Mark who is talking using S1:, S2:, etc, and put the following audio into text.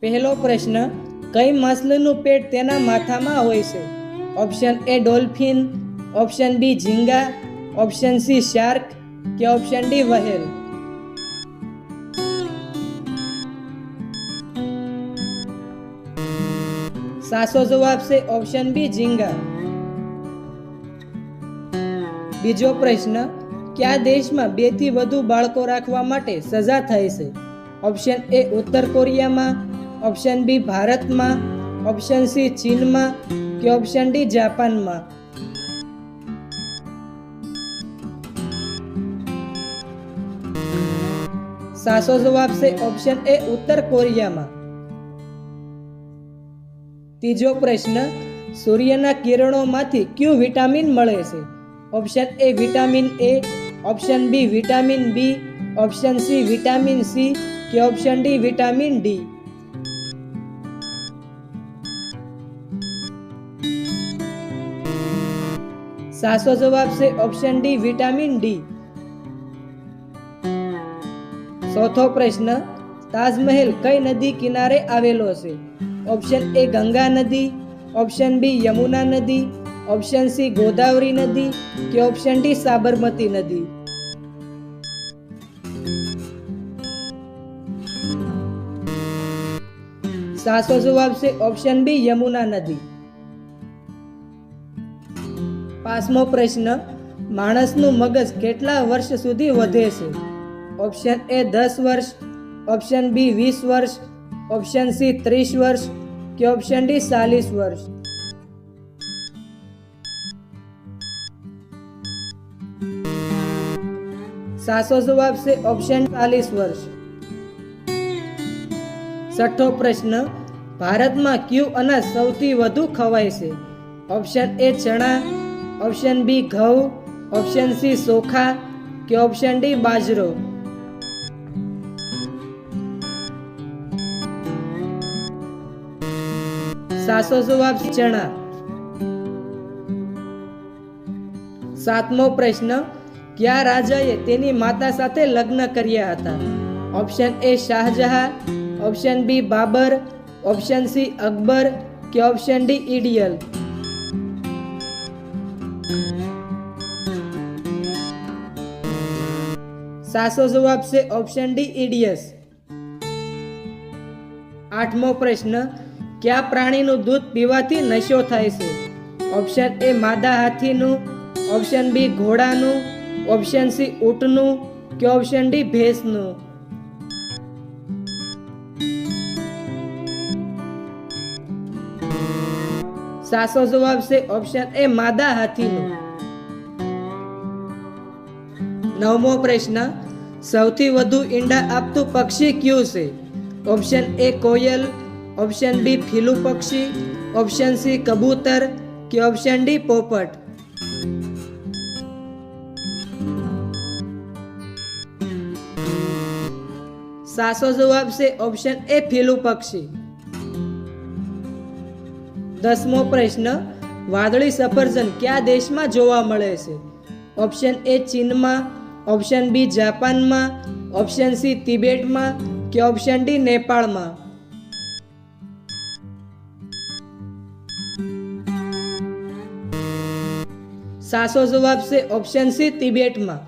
S1: પહેલો પ્રશ્ન, કઈ માછલીનું પેટ તેના માથામાં હોય છે? Option A dolphin, option B ઝીંગા, ઓપ્શન સી શાર્ક કે ઓપ્શન ડી વ્હેલ. સાચો જવાબ છે ઓપ્શન બી ઝીંગા. બીજો પ્રશ્ન, કયા દેશમાં 2 થી વધુ બાળકો રાખવા માટે સજા થાય છે? ઓપ્શન એ ઉત્તર કોરિયામાં, ઓપ્શન બી ભારતમાં, ઓપ્શન સી ચીનમાં કે ઓપ્શન ડી જાપાનમાં. સાચો જવાબ છે ઓપ્શન એ ઉત્તર કોરિયામાં. ત્રીજો પ્રશ્ન, સૂર્યના કિરણોમાંથી કયું વિટામિન મળે છે? Option A vitamin A, option B vitamin B, option C vitamin C કે ઓપ્શન ડી વિટામિન ડી. સાચો જવાબ છે ઓપ્શન ડી વિટામિન ડી. ચોથો પ્રશ્ન, તાજમહેલ કઈ નદી કિનારે આવેલો છે? ઓપ્શન એ ગંગા નદી, ઓપ્શન બી યમુના નદી, ઓપ્શન સી ગોદાવરી નદી કે ઓપ્શન ડી સાબરમતી નદી. સાચો જવાબ છે ઓપ્શન બી યમુના નદી. પાંચમો પ્રશ્ન, માણસનું મગજ કેટલા વર્ષ સુધી વધે છે? ઓપ્શન એ 10 વર્ષ, ઓપ્શન બી 20 વર્ષ, ઓપ્શન સી 30 વર્ષ કે ઓપ્શન ડી 40 વર્ષ. સાચો જવાબ છે ઓપ્શન 40 વર્ષ. છઠ્ઠો પ્રશ્ન, ભારતમાં કયું અનાજ સૌથી વધુ ખવાય છે? ઓપ્શન એ ચણા, ઓપ્શન બી ઘઉં, ઓપ્શન સી ચોખા કે ઓપ્શન ડી બાજરો. સાચો જવાબ ચણા. સાતમો પ્રશ્ન, કયા રાજાએ તેની માતા સાથે લગ્ન કર્યા હતા? Option A Shahjahan, option B Babur, option C Akbar કે ઓપ્શન ડી ઇડિયલ. સાચો જવાબ છે ઓપ્શન ડી ઇડિયસ. આઠમો પ્રશ્ન, કયા પ્રાણીનું દૂધ પીવાથી નશો થાય છે? ઓપ્શન એ માદા હાથીનું, ઓપ્શન બી ઘોડાનું, ઓપ્શન સી ઊંટનું કે ઓપ્શન ડી ભેંસનું. સાચો જવાબ છે ઓપ્શન એ માદા હાથીનું. નવમો પ્રશ્ન, સૌથી વધુ ઈંડા આપતું પક્ષી કયું છે? ઓપ્શન એ કોયલ, ઓપ્શન બી ફીલું પક્ષી, ઓપ્શન સી કબૂતર કે ઓપ્શન ડી પોપટ. સાચો જવાબ છે ઓપ્શન એ ફીલું પક્ષી. 10મો પ્રશ્ન, વાદળી સફરજન કયા દેશમાં જોવા મળે છે? ઓપ્શન એ ચીનમાં, ઓપ્શન બી જાપાનમાં, ઓપ્શન સી તિબેટમાં કે ઓપ્શન ડી નેપાળમાં. સાચો જવાબ છે ઓપ્શન સી તિબેટમાં.